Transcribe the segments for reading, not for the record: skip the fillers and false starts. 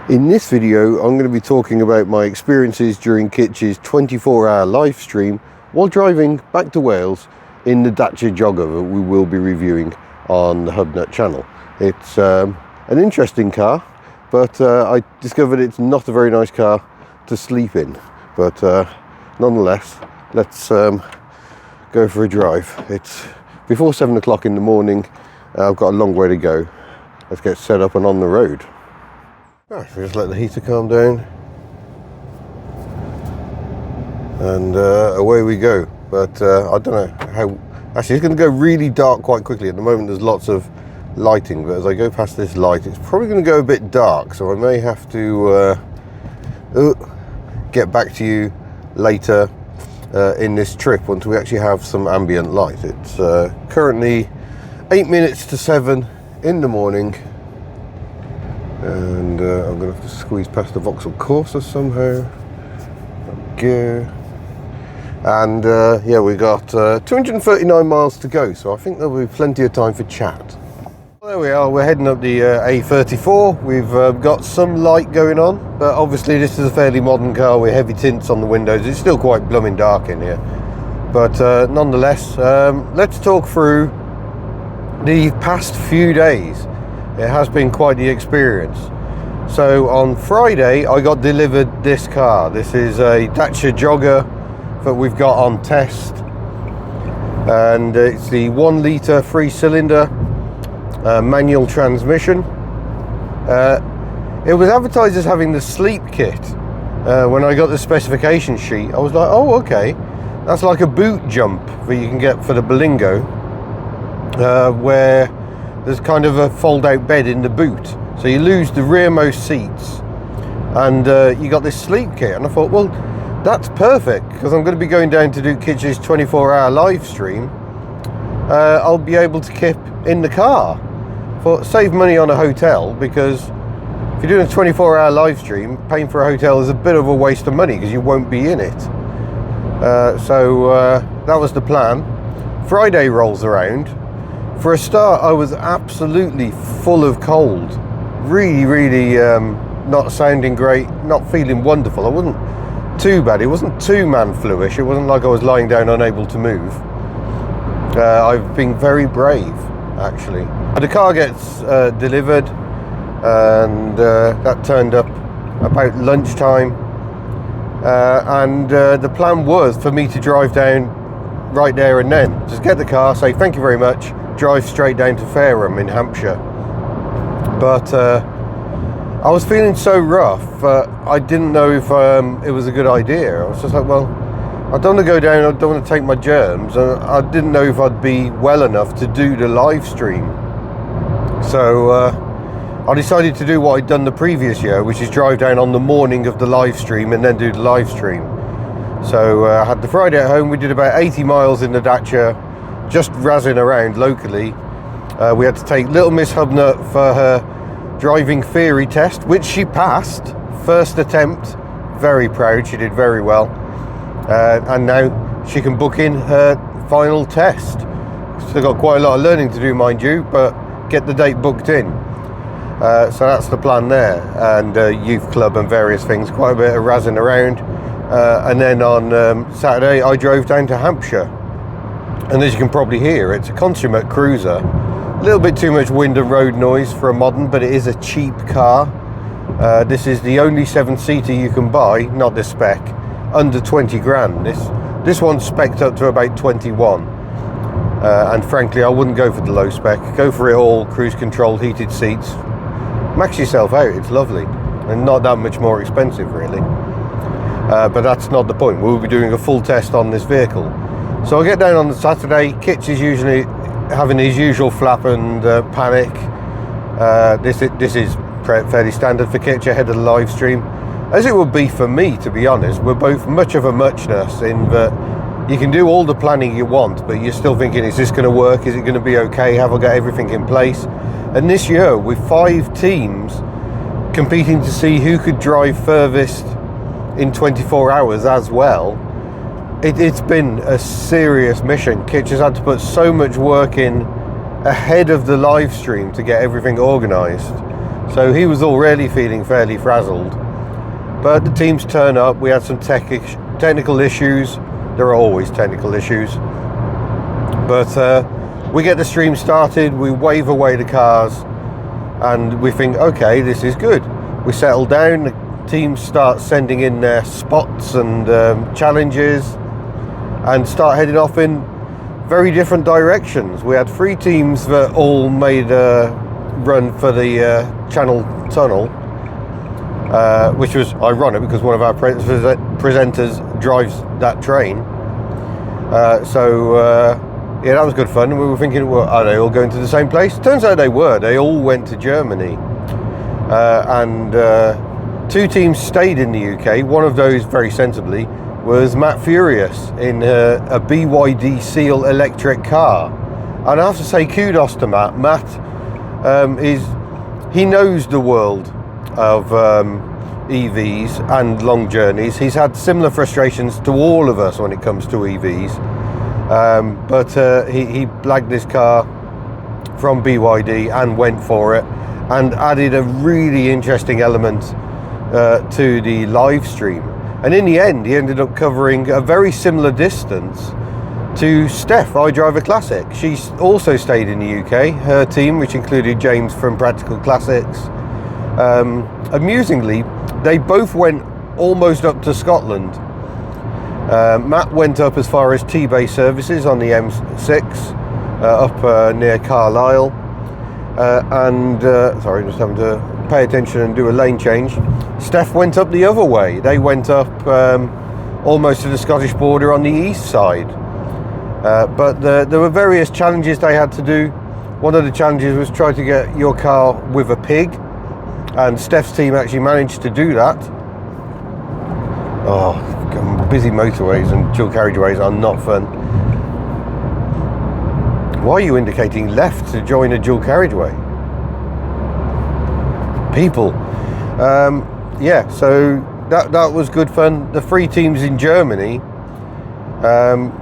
In this video, I'm going to be talking about my experiences during Kitch's 24-hour live stream while driving back to Wales in the Dacia Jogger that we will be reviewing on the Hubnut channel. It's an interesting car, but I discovered it's not a very nice car to sleep in. But nonetheless, let's go for a drive. It's before 7 o'clock in the morning. I've got a long way to go. Let's get set up and on the road. Right, just let the heater calm down and away we go. But I don't know how, actually it's going to go really dark quite quickly. At the moment there's lots of lighting, but as I go past this light it's probably going to go a bit dark, so I may have to get back to you later in this trip once we actually have some ambient light. It's currently 8 minutes to 7 in the morning. And I'm going to have to squeeze past the Vauxhall Corsa somehow. Go. And yeah, we got 239 miles to go, so I think there'll be plenty of time for chat. Well, there we are, we're heading up the A34. We've got some light going on, but obviously this is a fairly modern car with heavy tints on the windows. It's still quite blooming dark in here. But nonetheless, let's talk through the past few days. It has been quite the experience. So on Friday I got delivered this car. This is a Dacia Jogger that we've got on test, and it's the 1 litre 3-cylinder manual transmission. It was advertised as having the sleep kit. When I got the specification sheet I was like, oh okay, that's like a boot jump that you can get for the Berlingo, where there's kind of a fold-out bed in the boot, so you lose the rearmost seats, and you got this sleep kit. And I thought, well, that's perfect, because I'm going to be going down to do Kitch's 24-hour live stream. I'll be able to keep in the car, save money on a hotel, because if you're doing a 24-hour live stream, paying for a hotel is a bit of a waste of money because you won't be in it. So that was the plan. Friday rolls around. For a start, I was absolutely full of cold. Really not sounding great, not feeling wonderful. I wasn't too bad. It wasn't too man-flu-ish. It wasn't like I was lying down unable to move. I've been very brave, actually. The car gets delivered, and that turned up about lunchtime. And the plan was for me to drive down right there and then. Just get the car, say thank you very much, drive straight down to Fareham in Hampshire. But I was feeling so rough, I didn't know if it was a good idea. I was just like, well, I don't want to go down, I don't want to take my germs, and I didn't know if I'd be well enough to do the live stream. So I decided to do what I'd done the previous year, which is drive down on the morning of the live stream and then do the live stream. So I had the Friday at home. We did about 80 miles in the Dacia, just razzing around locally. We had to take little Miss Hubnut for her driving theory test, which she passed, first attempt. Very proud, she did very well. And now she can book in her final test. Still got quite a lot of learning to do, mind you, but get the date booked in. So that's the plan there, and youth club and various things, quite a bit of razzing around. And then on Saturday I drove down to Hampshire. And as you can probably hear, it's a consummate cruiser. A little bit too much wind and road noise for a modern, but it is a cheap car. This is the only 7-seater you can buy, not this spec, under 20 grand. This one's spec'd up to about 21. And frankly, I wouldn't go for the low spec. Go for it all, cruise control, heated seats. Max yourself out, it's lovely. And not that much more expensive, really. But that's not the point. We'll be doing a full test on this vehicle. So I get down on the Saturday. Kitch is usually having his usual flap and panic. This is fairly standard for Kitch ahead of the live stream, as it would be for me, to be honest. We're both much of a muchness in that you can do all the planning you want, but you're still thinking, is this going to work? Is it going to be okay? Have I got everything in place? And this year, with 5 teams competing to see who could drive furthest in 24 hours as well, it's been a serious mission. Kitch has had to put so much work in ahead of the live stream to get everything organised. So he was already feeling fairly frazzled. But the teams turn up. We had some technical issues. There are always technical issues. But we get the stream started, we wave away the cars, and we think, okay, this is good. We settle down, the teams start sending in their spots and challenges, and start heading off in very different directions. We had 3 teams that all made a run for the Channel Tunnel, which was ironic because one of our presenters drives that train. Yeah, that was good fun. We were thinking, well, are they all going to the same place? Turns out they were. They all went to Germany. And 2 teams stayed in the UK. One of those, very sensibly, was Matt Furious in a BYD Seal electric car. And I have to say kudos to Matt. Matt he knows the world of EVs and long journeys. He's had similar frustrations to all of us when it comes to EVs. But he blagged this car from BYD and went for it, and added a really interesting element to the live stream. And in the end, he ended up covering a very similar distance to Steph, iDriver Classic. She also stayed in the UK. Her team, which included James from Practical Classics, amusingly, they both went almost up to Scotland. Matt went up as far as T-Bay Services on the M6 up near Carlisle, and sorry, just having to pay attention and do a lane change. Steph went up the other way. They went up almost to the Scottish border on the east side, but there were various challenges they had to do. One of the challenges was try to get your car with a pig, and Steph's team actually managed to do that. Oh, busy motorways and dual carriageways are not fun. Why are you indicating left to join a dual carriageway? People. Yeah, so that was good fun. The 3 teams in Germany,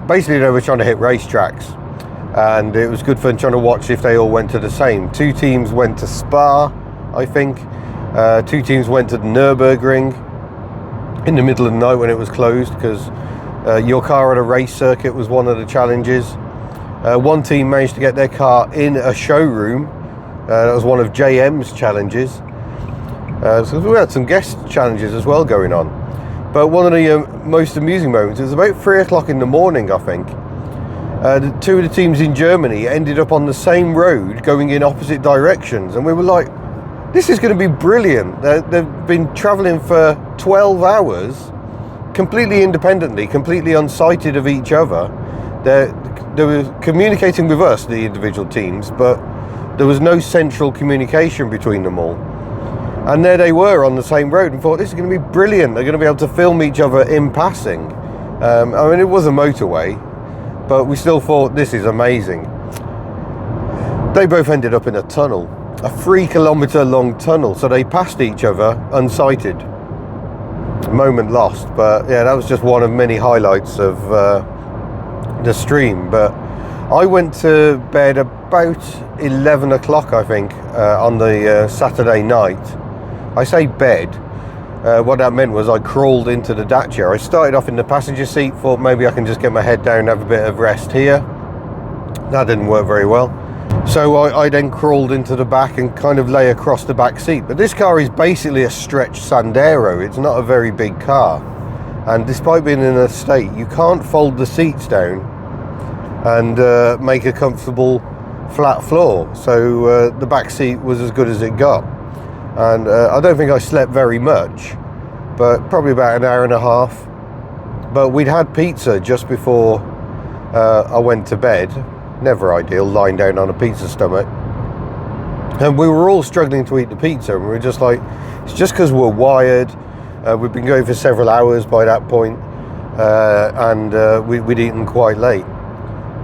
basically they were trying to hit racetracks, and it was good fun trying to watch if they all went to the same. 2 teams went to Spa, I think. 2 teams went to the Nürburgring in the middle of the night when it was closed, because your car at a race circuit was one of the challenges. 1 team managed to get their car in a showroom. That was one of JM's challenges. So we had some guest challenges as well going on. But one of the most amusing moments, it was about 3 o'clock in the morning, I think. The 2 of the teams in Germany ended up on the same road going in opposite directions, and we were like, this is going to be brilliant. They've been travelling for 12 hours completely independently, completely unsighted of each other. They were communicating with us, the individual teams, but there was no central communication between them all. And there they were on the same road, and thought, this is going to be brilliant. They're going to be able to film each other in passing. I mean, it was a motorway, but we still thought, this is amazing. They both ended up in a tunnel, a 3-kilometre long tunnel, so they passed each other unsighted. Moment lost, but yeah, that was just one of many highlights of the stream. But I went to bed about 11 o'clock, I think, on the Saturday night. I say bed, what that meant was I crawled into the Dacia. I started off in the passenger seat, thought maybe I can just get my head down and have a bit of rest here. That didn't work very well. So I then crawled into the back and kind of lay across the back seat. But this car is basically a stretched Sandero. It's not a very big car. And despite being in a state, you can't fold the seats down and make a comfortable flat floor. So the back seat was as good as it got. And I don't think I slept very much, but probably about an hour and a half. But we'd had pizza just before I went to bed. Never ideal, lying down on a pizza stomach. And we were all struggling to eat the pizza, and we were just like, it's just because we're wired. We've been going for several hours by that point, and we'd eaten quite late.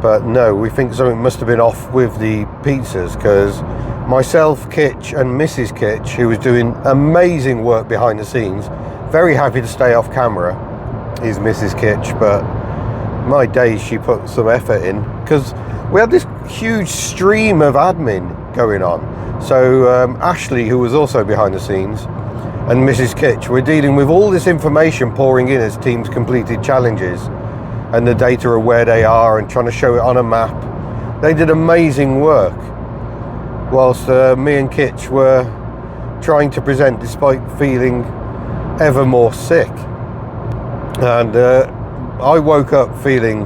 But no, we think something must have been off with the pizzas, because myself, Kitch, and Mrs. Kitch, who was doing amazing work behind the scenes, very happy to stay off camera, is Mrs. Kitch, but my days, she put some effort in, because we had this huge stream of admin going on. So Ashley, who was also behind the scenes, and Mrs. Kitch were dealing with all this information pouring in as teams completed challenges, and the data of where they are and trying to show it on a map. They did amazing work, whilst me and Kitch were trying to present despite feeling ever more sick. And I woke up feeling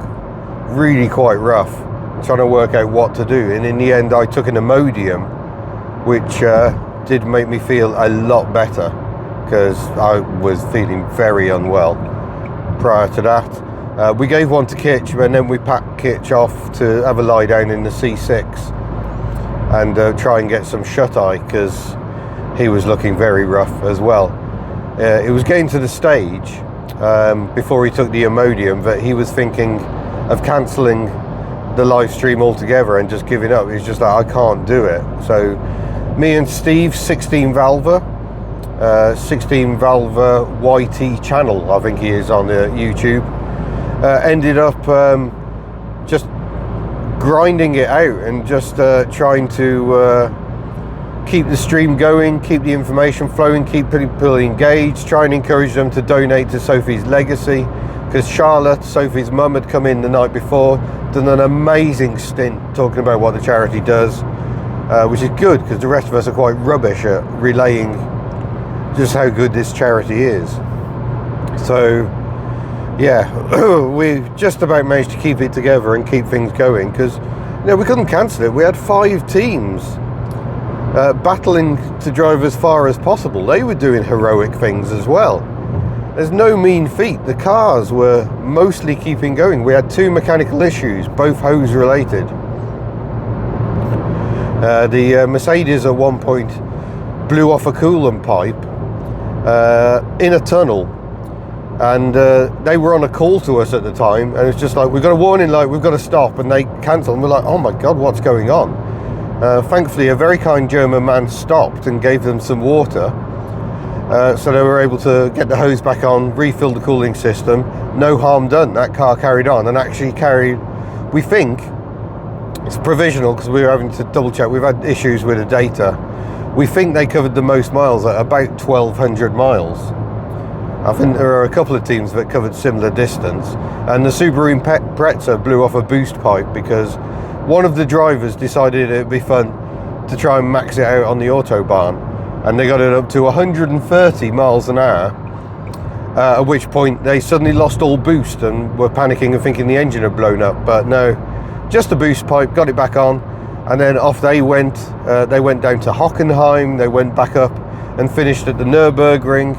really quite rough, trying to work out what to do, and in the end I took an Imodium, which did make me feel a lot better, because I was feeling very unwell prior to that. We gave one to Kitch, and then we packed Kitch off to have a lie down in the C6 and try and get some shut-eye, because he was looking very rough as well. It was getting to the stage before he took the Imodium that he was thinking of cancelling the live stream altogether and just giving up. He's just like, I can't do it. So me and Steve, 16 Valver YT channel, I think he is on YouTube, ended up just grinding it out and just trying to keep the stream going, keep the information flowing, keep people engaged, try and encourage them to donate to Sophie's Legacy, because Charlotte, Sophie's mum, had come in the night before, done an amazing stint talking about what the charity does, which is good, because the rest of us are quite rubbish at relaying just how good this charity is. So yeah, we just about managed to keep it together and keep things going, because we couldn't cancel it. We had 5 teams battling to drive as far as possible. They were doing heroic things as well. There's no mean feat. The cars were mostly keeping going. We had 2 mechanical issues, both hose related. The Mercedes at one point blew off a coolant pipe in a tunnel, and they were on a call to us at the time, and it's just like, we've got a warning light, we've got to stop, and they cancelled, and we're like, oh my god, what's going on? Thankfully a very kind German man stopped and gave them some water, so they were able to get the hose back on, refill the cooling system. No harm done. That car carried on and actually carried, we think, it's provisional because we were having to double check, we've had issues with the data, we think they covered the most miles at about 1,200 miles. I think there are a couple of teams that covered similar distance, and the Subaru Impreza blew off a boost pipe because one of the drivers decided it'd be fun to try and max it out on the Autobahn, and they got it up to 130 miles an hour, at which point they suddenly lost all boost and were panicking and thinking the engine had blown up, but no, just a boost pipe, got it back on, and then off they went. They went down to Hockenheim, they went back up and finished at the Nürburgring.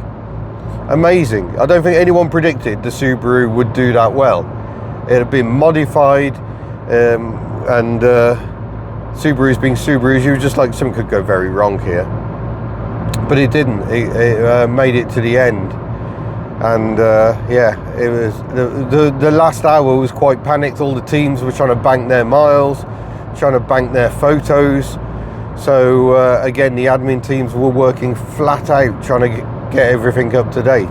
Amazing. I don't think anyone predicted the Subaru would do that well. It had been modified, and Subarus being Subarus, you were just like, something could go very wrong here. But it didn't. It made it to the end. And yeah, it was the last hour was quite panicked. All the teams were trying to bank their miles, trying to bank their photos. So again, the admin teams were working flat out trying to get everything up to date.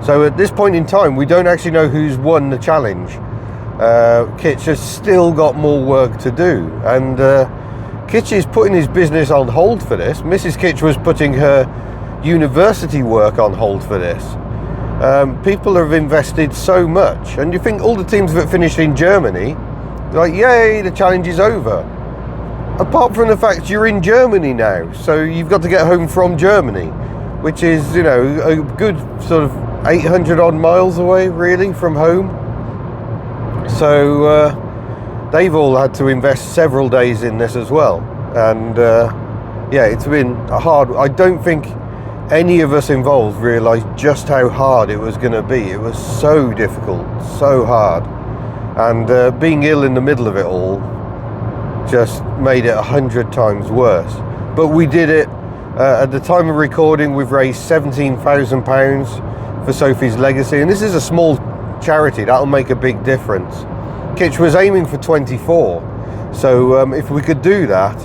So at this point in time, we don't actually know who's won the challenge. Kitch has still got more work to do, and Kitch is putting his business on hold for this. Mrs. Kitch was putting her university work on hold for this. People have invested so much, and you think all the teams that finished in Germany, like, yay, the challenge is over. Apart from the fact you're in Germany now, so you've got to get home from Germany, which is, you know, a good sort of 800 odd miles away really from home. So they've all had to invest several days in this as well, and yeah, it's been hard. I don't think any of us involved realised just how hard it was going to be. It was so difficult, so hard, and being ill in the middle of it all just made it 100 times worse. But we did it. At the time of recording, we've raised £17,000 for Sophie's Legacy, and this is a small charity. That'll make a big difference. Kitch was aiming for 24, so if we could do that,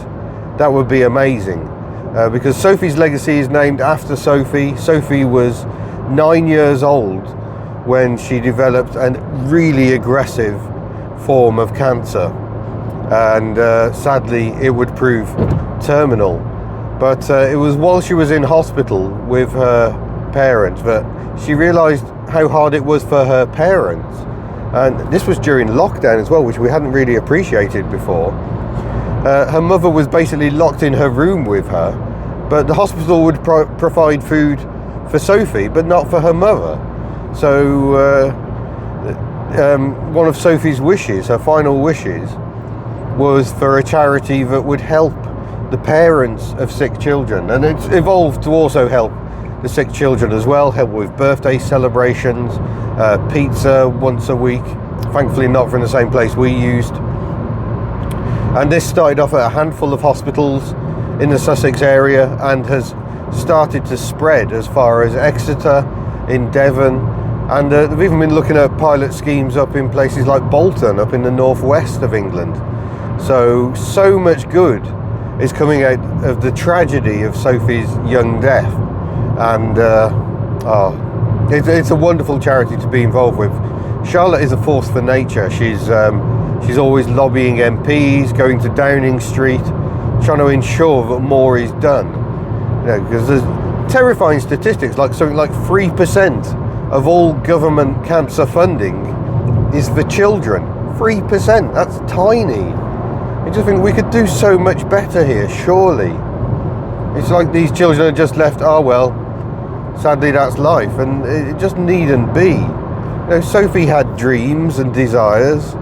that would be amazing, because Sophie's Legacy is named after Sophie. Sophie was 9 years old when she developed a really aggressive form of cancer, and sadly it would prove terminal. But it was while she was in hospital with her parents that she realised how hard it was for her parents. And this was during lockdown as well, which we hadn't really appreciated before. Her mother was basically locked in her room with her, but the hospital would provide food for Sophie, but not for her mother. So one of Sophie's wishes, her final wishes, was for a charity that would help the parents of sick children, and it's evolved to also help the sick children as well, help with birthday celebrations, pizza once a week, thankfully not from the same place we used. And this started off at a handful of hospitals in the Sussex area and has started to spread as far as Exeter, in Devon, and they've even been looking at pilot schemes up in places like Bolton, up in the northwest of England. So much good is coming out of the tragedy of Sophie's young death, and it's a wonderful charity to be involved with. Charlotte is a force for nature. She's always lobbying MPs, going to Downing Street, trying to ensure that more is done. You know, because there's terrifying statistics, like something like 3% of all government cancer funding is for children. 3%, that's tiny. I just think we could do so much better here, surely. It's like these children are just left, oh well, sadly that's life, and it just needn't be. You know, Sophie had dreams and desires.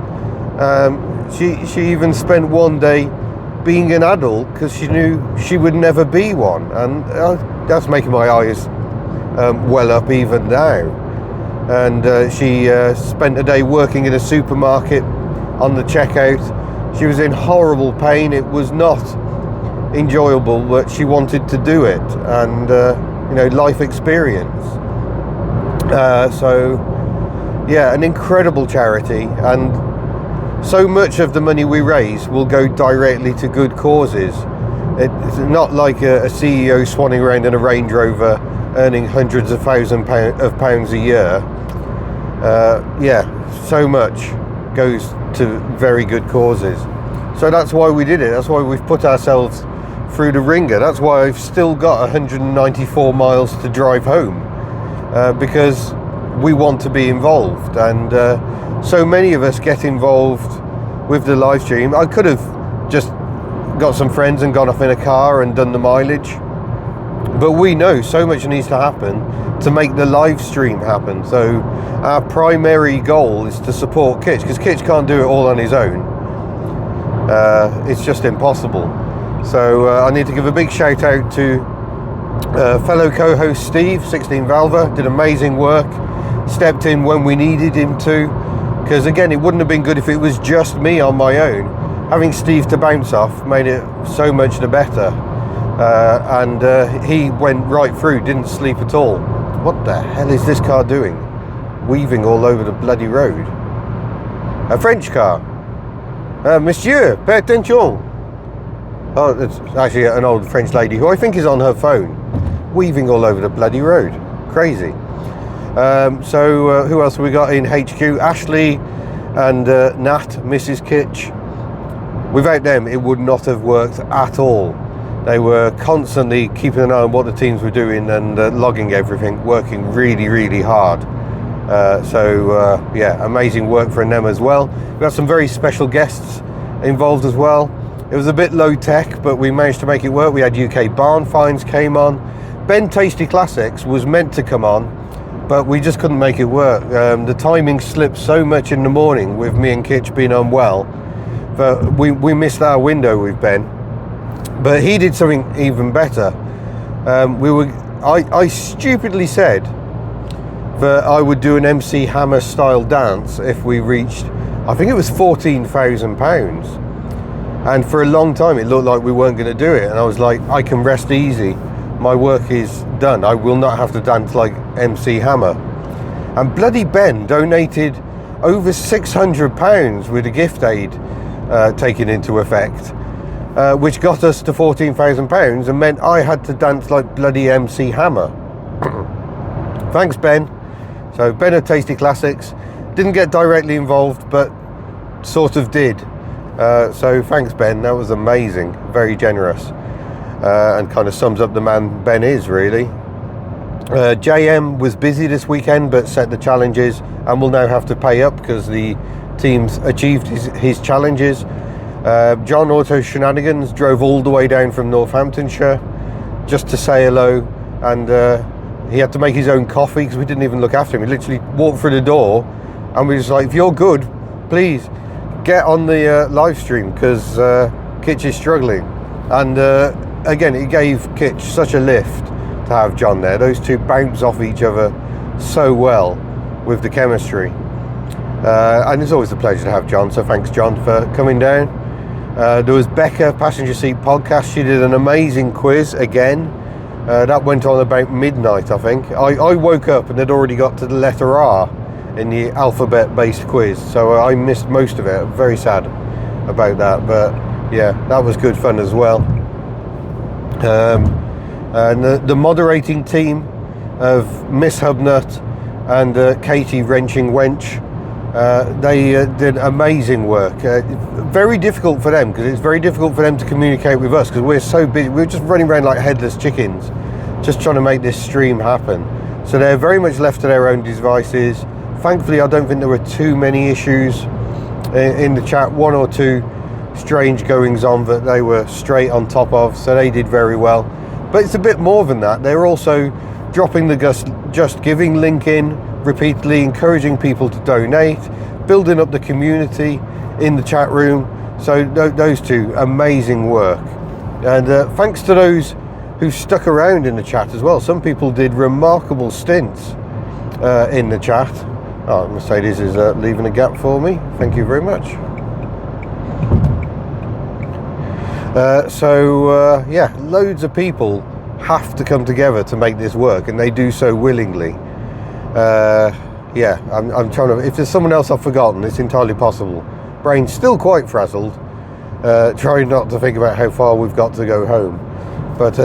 She even spent one day being an adult because she knew she would never be one, and that's making my eyes well up even now. And she spent a day working in a supermarket on the checkout. She was in horrible pain. It was not enjoyable, but she wanted to do it, and you know, life experience. So yeah, an incredible charity, and so much of the money we raise will go directly to good causes. It's not like a CEO swanning around in a Range Rover earning hundreds of thousands of pounds a year. Yeah, so much goes to very good causes. So that's why we did it. That's why we've put ourselves through the ringer. That's why I've still got 194 miles to drive home, because we want to be involved, and so many of us get involved with the live stream. I could have just got some friends and gone off in a car and done the mileage, but we know so much needs to happen to make the live stream happen. So our primary goal is to support Kitch, because Kitch can't do it all on his own. It's just impossible. So I need to give a big shout out to fellow co-host Steve, 16 Valver, did amazing work, stepped in when we needed him to, because again, it wouldn't have been good if it was just me on my own. Having Steve to bounce off made it so much the better. And he went right through, didn't sleep at all. What the hell is this car doing? Weaving all over the bloody road. A French car. Monsieur, pay attention. Oh, it's actually an old French lady who I think is on her phone, weaving all over the bloody road. Crazy. So who else have we got in HQ? Ashley and Nat, Mrs. Kitch. Without them, it would not have worked at all. They were constantly keeping an eye on what the teams were doing and logging everything, working really, really hard. Yeah, amazing work from them as well. We've got some very special guests involved as well. It was a bit low tech, but we managed to make it work. We had UK Barn Finds came on. Ben Tasty Classics was meant to come on, but we just couldn't make it work. The timing slipped so much in the morning with me and Kitch being unwell that we missed our window with Ben. But he did something even better. I stupidly said that I would do an MC Hammer style dance if we reached, I think it was £14,000. And for a long time it looked like we weren't going to do it, and I was like, I can rest easy, my work is done, I will not have to dance like MC Hammer. And bloody Ben donated over £600 with a gift aid taken into effect, which got us to £14,000 and meant I had to dance like bloody MC Hammer. Thanks, Ben. So Ben of Tasty Classics didn't get directly involved, but sort of did. So thanks, Ben, that was amazing, very generous. and kind of sums up the man Ben is, really. JM was busy this weekend but set the challenges and will now have to pay up because the team's achieved his challenges. John Auto Shenanigans drove all the way down from Northamptonshire just to say hello, and he had to make his own coffee because we didn't even look after him. He literally walked through the door and we was like, if you're good, please get on the live stream because Kitch is struggling. And again, it gave Kitch such a lift to have John there. Those two bounce off each other so well with the chemistry. And it's always a pleasure to have John, so thanks John for coming down. There was Becca, Passenger Seat Podcast. She did an amazing quiz again. That went on about midnight, I think. I woke up and had already got to the letter R in the alphabet-based quiz, so I missed most of it. I'm very sad about that, but yeah, that was good fun as well. And the moderating team of Miss Hubnut and Katie Wrenching Wench, they did amazing work. Very difficult for them because it's very difficult for them to communicate with us because we're so busy. We're just running around like headless chickens just trying to make this stream happen. So they're very much left to their own devices. Thankfully, I don't think there were too many issues in the chat. One or two strange goings on that they were straight on top of, so they did very well. But it's a bit more than that. They're also dropping the Just Giving link in repeatedly, encouraging people to donate, building up the community in the chat room. So those two, amazing work. And thanks to those who stuck around in the chat as well. Some people did remarkable stints in the chat. Oh, Mercedes is leaving a gap for me. Thank you very much. Yeah, loads of people have to come together to make this work, and they do so willingly. Yeah, I'm trying to, if there's someone else I've forgotten, it's entirely possible. Brain's still quite frazzled, trying not to think about how far we've got to go home. But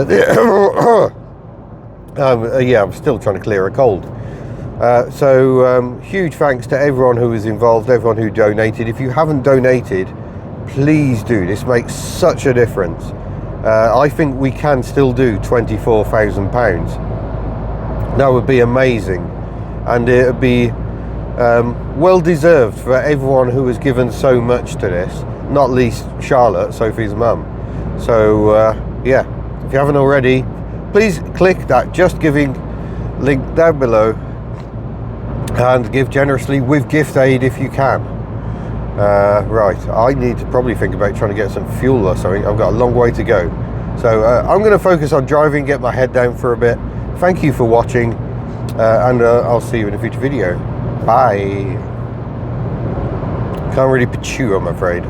yeah, I'm still trying to clear a cold. Huge thanks to everyone who was involved, everyone who donated. If you haven't donated, please do. This makes such a difference. I think we can still do £24,000. That would be amazing, and it would be well deserved for everyone who has given so much to this, not least Charlotte, Sophie's mum. So yeah, if you haven't already, please click that Just Giving link down below and give generously with gift aid if you can. Right, I need to probably think about trying to get some fuel or something. I've got a long way to go. So I'm going to focus on driving, get my head down for a bit. Thank you for watching, and I'll see you in a future video. Bye. Can't really chew, I'm afraid.